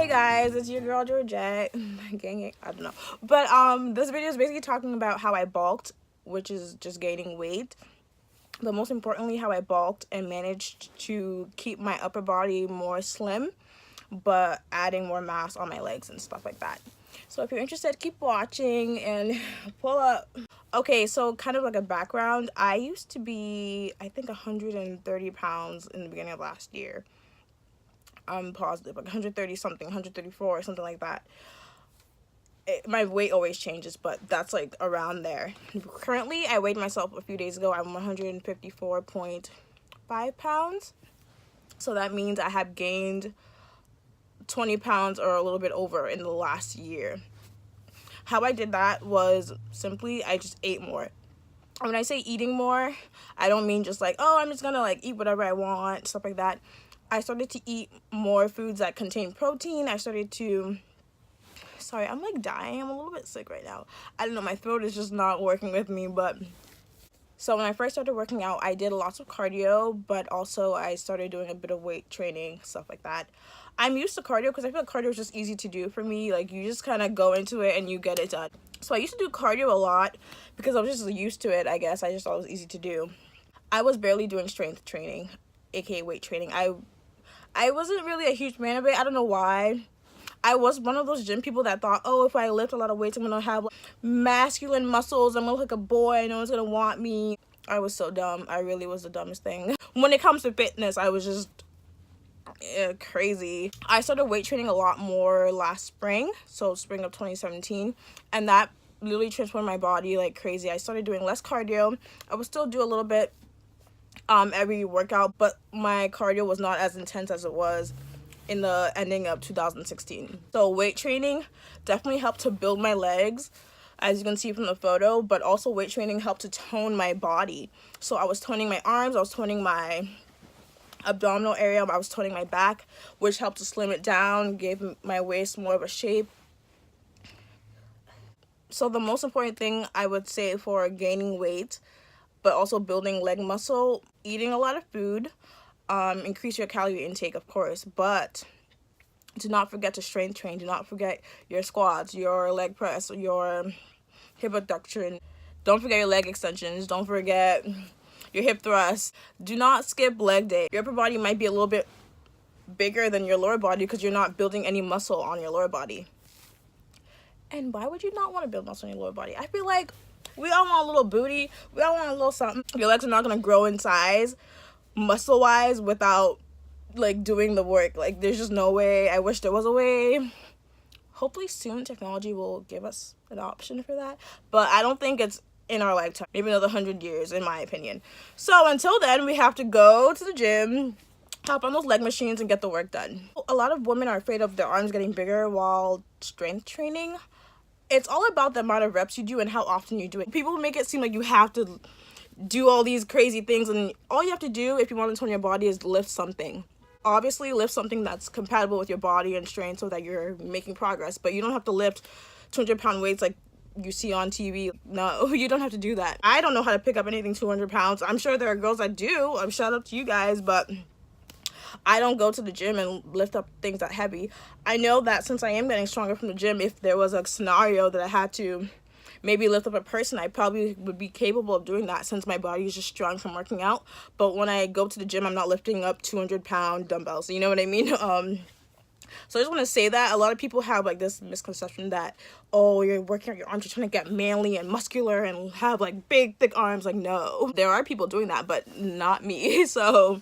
Hey guys, it's your girl Georgejet. Gang, I don't know. But this video is basically talking about how I bulked, which is just gaining weight. But most importantly, how I bulked and managed to keep my upper body more slim, but adding more mass on my legs and stuff like that. So if you're interested, keep watching and pull up. Okay, so kind of like a background, I used to be, I think, 130 pounds in the beginning of last year. I'm positive, like 130 something, 134, something like that. My weight always changes, but that's like around there. Currently, I weighed myself a few days ago. I'm 154.5 pounds. So that means I have gained 20 pounds or a little bit over in the last year. How I did that was simply I just ate more. When I say eating more, I don't mean just like, oh, I'm just gonna like eat whatever I want, stuff like that. I started to eat more foods that contain protein. I started to, sorry, I'm like dying. I'm a little bit sick right now. I don't know, my throat is just not working with me. But so when I first started working out, I did lots of cardio, but also I started doing a bit of weight training, stuff like that. I'm used to cardio because I feel like cardio is just easy to do for me. Like, you just kind of go into it and you get it done. So I used to do cardio a lot because I was just used to it, I guess. I just thought it was easy to do. I was barely doing strength training, aka weight training. I wasn't really a huge fan of it. I don't know why. I was one of those gym people that thought, oh, if I lift a lot of weights, I'm going to have masculine muscles. I'm going to look like a boy. No one's going to want me. I was so dumb. I really was the dumbest thing. When it comes to fitness, I was just crazy. I started weight training a lot more last spring. So spring of 2017. And that literally transformed my body like crazy. I started doing less cardio. I would still do a little bit every workout, but my cardio was not as intense as it was in the ending of 2016. So weight training definitely helped to build my legs, as you can see from the photo, but also weight training helped to tone my body. So I was toning my arms, I was toning my abdominal area, I was toning my back, which helped to slim it down, gave my waist more of a shape. So the most important thing I would say for gaining weight but also building leg muscle, eating a lot of food, increase your calorie intake, of course, but do not forget to strength train. Do not forget your squats, your leg press, your hip abduction. Don't forget your leg extensions. Don't forget your hip thrusts. Do not skip leg day. Your upper body might be a little bit bigger than your lower body because you're not building any muscle on your lower body. And why would you not want to build muscle on your lower body? I feel like we all want a little booty. We all want a little something. Your legs are not going to grow in size, muscle-wise, without, like, doing the work. Like, there's just no way. I wish there was a way. Hopefully soon technology will give us an option for that. But I don't think it's in our lifetime. Maybe another 100 years, in my opinion. So until then, we have to go to the gym, hop on those leg machines, and get the work done. A lot of women are afraid of their arms getting bigger while strength training. It's all about the amount of reps you do and how often you do it. People make it seem like you have to do all these crazy things, and all you have to do if you want to tone your body is lift something. Obviously, lift something that's compatible with your body and strength so that you're making progress, but you don't have to lift 200-pound weights like you see on TV. No, you don't have to do that. I don't know how to pick up anything 200 pounds. I'm sure there are girls that do. Shout out to you guys, but I don't go to the gym and lift up things that heavy. I know that since I am getting stronger from the gym, if there was a scenario that I had to maybe lift up a person, I probably would be capable of doing that since my body is just strong from working out. But when I go to the gym, I'm not lifting up 200-pound dumbbells. You know what I mean? So I just want to say that a lot of people have like this misconception that, oh, you're working out your arms, you're trying to get manly and muscular and have like big, thick arms. Like, no, there are people doing that, but not me. So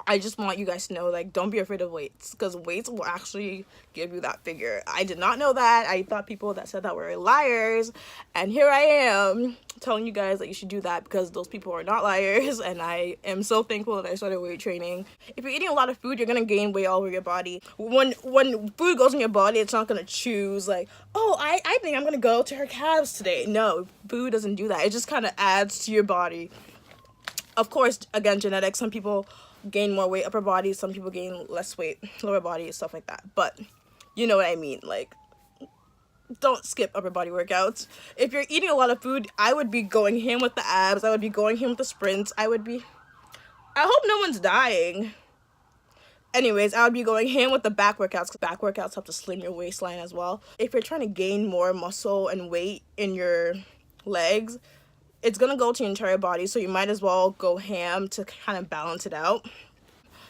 I just want you guys to know, like, don't be afraid of weights, because weights will actually give you that figure. I did not know that. I thought people that said that were liars, and here I am telling you guys that you should do that because those people are not liars, and I am so thankful that I started weight training. If you're eating a lot of food, you're gonna gain weight all over your body. When food goes in your body, it's not gonna choose like, oh, I think I'm gonna go to her calves today. No, food doesn't do that. It just kind of adds to your body. Of course, again, genetics. Some people gain more weight upper body, some people gain less weight lower body, stuff like that, but you know what I mean. Like, don't skip upper body workouts. If you're eating a lot of food, I would be going ham with the abs, I would be going ham with the sprints, I hope no one's dying. Anyways, I would be going ham with the back workouts because back workouts help to slim your waistline as well. If you're trying to gain more muscle and weight in your legs, it's gonna go to your entire body, so you might as well go ham to kind of balance it out.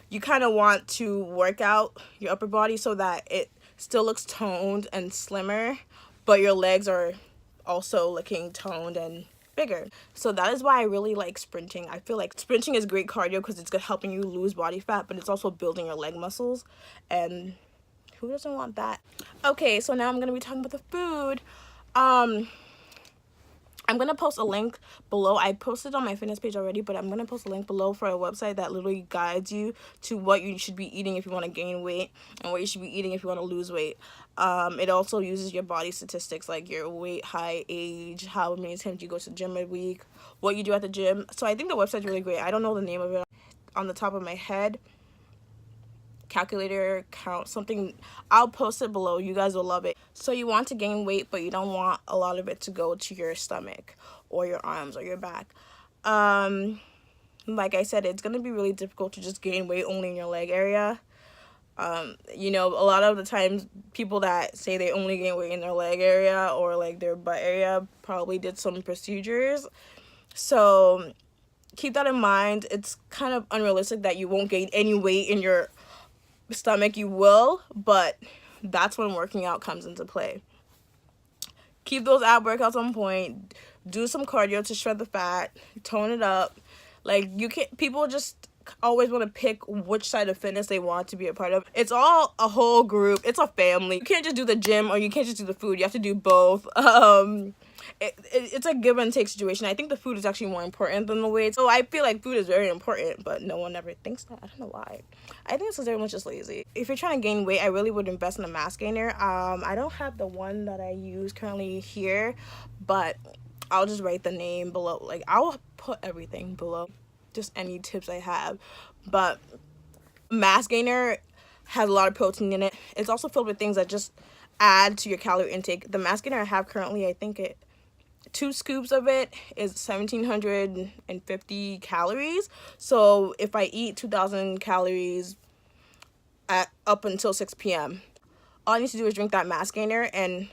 You kind of want to work out your upper body so that it still looks toned and slimmer, but your legs are also looking toned and bigger. So that is why I really like sprinting. I feel like sprinting is great cardio because it's good helping you lose body fat, but it's also building your leg muscles, and who doesn't want that? Okay, so now I'm gonna be talking about the food. I'm going to post a link below. I posted on my fitness page already, but I'm going to post a link below for a website that literally guides you to what you should be eating if you want to gain weight and what you should be eating if you want to lose weight. It also uses your body statistics like your weight, height, age, how many times you go to the gym a week, what you do at the gym. So I think the website's really great. I don't know the name of it on the top of my head. Calculator count something. I'll post it below. You guys will love it. So you want to gain weight, but you don't want a lot of it to go to your stomach or your arms or your back. Like I said, it's gonna be really difficult to just gain weight only in your leg area. You know, a lot of the times people that say they only gain weight in their leg area or like their butt area probably did some procedures. So keep that in mind. It's kind of unrealistic that you won't gain any weight in your stomach. You will, but that's when working out comes into play. Keep those ab workouts on point. Do some cardio to shred the fat, tone it up. Like, you can't, people just always want to pick which side of fitness they want to be a part of. It's all a whole group. It's a family. You can't just do the gym or you can't just do the food. You have to do both. It's a give and take situation. I think the food is actually more important than the weight. So I feel like food is very important, but no one ever thinks that. I don't know why. I think it's because everyone's just lazy. If you're trying to gain weight, I really would invest in a mass gainer. I don't have the one that I use currently here, but I'll just write the name below. Like, I'll put everything below, just any tips I have. But mass gainer has a lot of protein in it. It's also filled with things that just add to your calorie intake. The mass gainer I have currently, I think 2 scoops of it is 1,750 calories. So if I eat 2,000 calories up until 6 p.m., all I need to do is drink that mass gainer, and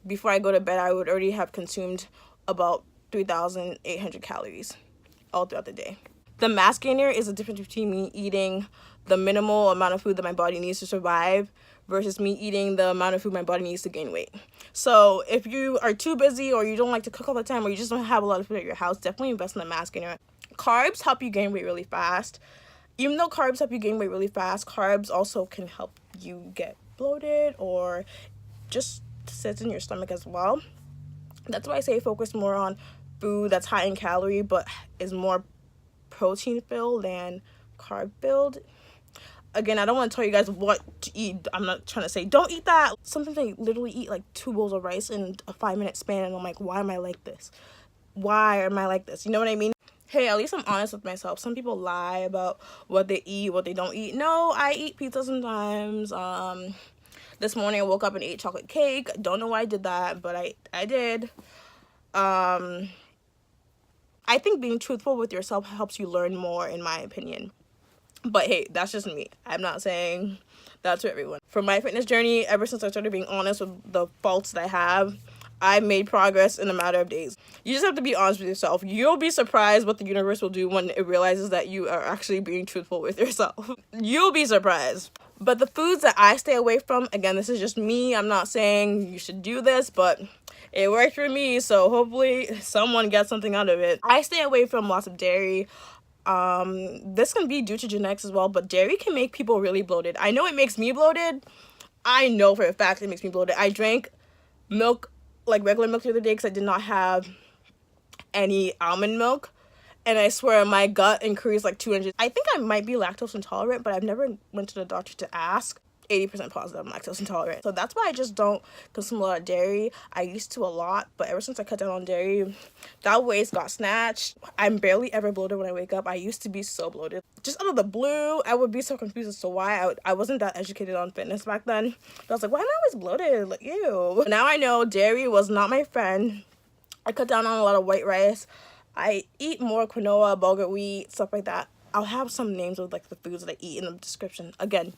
before I go to bed, I would already have consumed about 3,800 calories all throughout the day. The mass gainer is the difference between me eating the minimal amount of food that my body needs to survive versus me eating the amount of food my body needs to gain weight. So if you are too busy or you don't like to cook all the time or you just don't have a lot of food at your house, definitely invest in the mass gainer. Carbs help you gain weight really fast. Even though carbs help you gain weight really fast, carbs also can help you get bloated or just sits in your stomach as well. That's why I say focus more on food that's high in calorie but is more protein filled than carb filled. Again, I don't want to tell you guys what to eat. I'm not trying to say don't eat that. Sometimes I literally eat like 2 bowls of rice in a 5-minute span, and I'm like, why am I like this? Why am I like this? You know what I mean? Hey, at least I'm honest with myself. Some people lie about what they eat, what they don't eat. No, I eat pizza sometimes. This morning I woke up and ate chocolate cake. Don't know why I did that, but I did. I think being truthful with yourself helps you learn more, in my opinion. But hey, that's just me. I'm not saying that's for everyone. For my fitness journey, ever since I started being honest with the faults that I have, I've made progress in a matter of days. You just have to be honest with yourself. You'll be surprised what the universe will do when it realizes that you are actually being truthful with yourself. You'll be surprised. But the foods that I stay away from, again, this is just me. I'm not saying you should do this, but it worked for me, so hopefully someone gets something out of it. I stay away from lots of dairy. This can be due to genetics as well, but dairy can make people really bloated. I know it makes me bloated. I know for a fact it makes me bloated. I drank milk, like regular milk the other day, because I did not have any almond milk, and I swear my gut increased like 200. I think I might be lactose intolerant, but I've never went to the doctor to ask. 80% positive I'm lactose intolerant. So that's why I just don't consume a lot of dairy. I used to a lot, but ever since I cut down on dairy, that waist got snatched. I'm barely ever bloated when I wake up. I used to be so bloated. Just out of the blue, I would be so confused as to why. I wasn't that educated on fitness back then. But I was like, why am I always bloated? Like, ew. Now I know dairy was not my friend. I cut down on a lot of white rice. I eat more quinoa, bulgur wheat, stuff like that. I'll have some names of like the foods that I eat in the description. Again,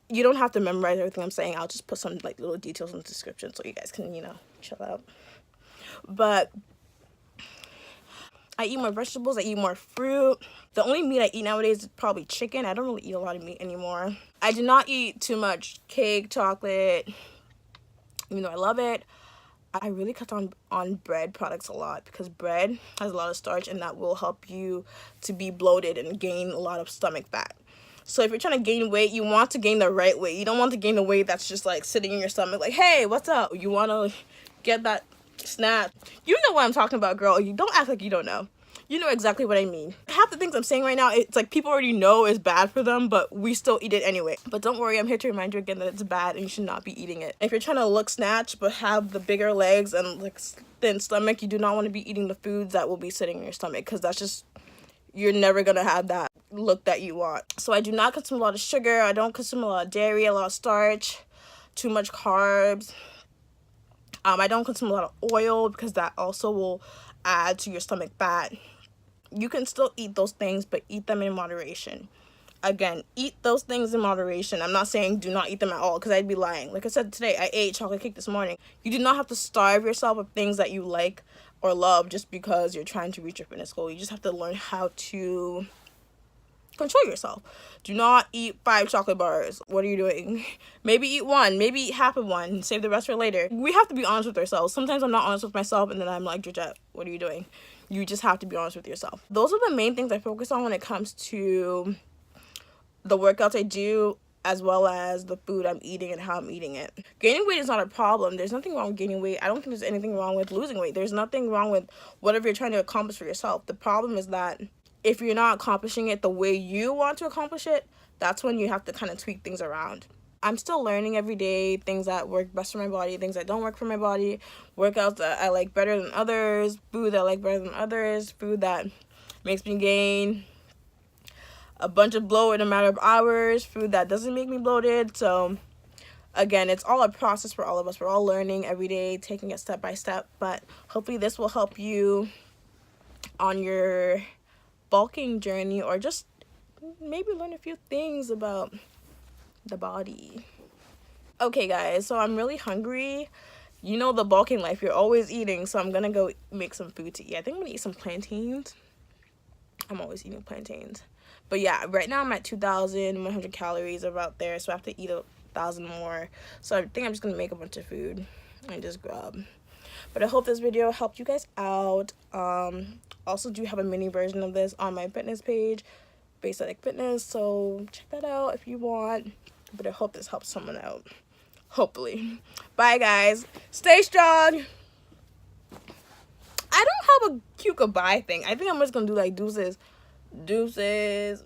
you don't have to memorize everything I'm saying. I'll just put some like little details in the description so you guys can, you know, chill out. But I eat more vegetables, I eat more fruit. The only meat I eat nowadays is probably chicken. I don't really eat a lot of meat anymore. I do not eat too much cake, chocolate, even though I love it. I really cut on bread products a lot because bread has a lot of starch and that will help you to be bloated and gain a lot of stomach fat. So if you're trying to gain weight, you want to gain the right weight. You don't want to gain the weight that's just like sitting in your stomach like, hey, what's up? You want to get that snap. You know what I'm talking about, girl. You don't act like you don't know. You know exactly what I mean. Half the things I'm saying right now, it's like people already know is bad for them, but we still eat it anyway. But don't worry, I'm here to remind you again that it's bad and you should not be eating it. If you're trying to look snatched but have the bigger legs and like thin stomach, you do not want to be eating the foods that will be sitting in your stomach because that's just, you're never gonna have that look that you want. So I do not consume a lot of sugar. I don't consume a lot of dairy, a lot of starch, too much carbs. I don't consume a lot of oil because that also will add to your stomach fat. You can still eat those things, but eat them in moderation. Again, eat those things in moderation. I'm not saying do not eat them at all because I'd be lying. Like I said today, I ate chocolate cake this morning. You do not have to starve yourself of things that you like or love just because you're trying to reach your fitness goal. You just have to learn how to control yourself. Do not eat 5 chocolate bars. What are you doing? Maybe eat one, maybe eat half of one, save the rest for later. We have to be honest with ourselves. Sometimes I'm not honest with myself and then I'm like, Georgette, what are you doing? You just have to be honest with yourself. Those are the main things I focus on when it comes to the workouts I do, as well as the food I'm eating and how I'm eating it. Gaining weight is not a problem. There's nothing wrong with gaining weight. I don't think there's anything wrong with losing weight. There's nothing wrong with whatever you're trying to accomplish for yourself. The problem is that if you're not accomplishing it the way you want to accomplish it, that's when you have to kind of tweak things around. I'm still learning every day, things that work best for my body, things that don't work for my body, workouts that I like better than others, food that I like better than others, food that makes me gain a bunch of bloat in a matter of hours, food that doesn't make me bloated. So again, it's all a process for all of us. We're all learning every day, taking it step by step, but hopefully this will help you on your bulking journey or just maybe learn a few things about the body. Okay guys, so I'm really hungry. You know the bulking life, you're always eating, so I'm gonna go make some food to eat. I think I'm gonna eat some plantains. I'm always eating plantains. But yeah, right now I'm at 2,100 calories about there, so I have to eat 1,000 more. So I think I'm just gonna make a bunch of food and just grub. But I hope this video helped you guys out. Also do have a mini version of this on my fitness page, Basic Fitness, so check that out if you want. But I hope this helps someone out. Hopefully. Bye guys. Stay strong. I don't have a cute goodbye thing. I think I'm just gonna do like deuces. Deuces.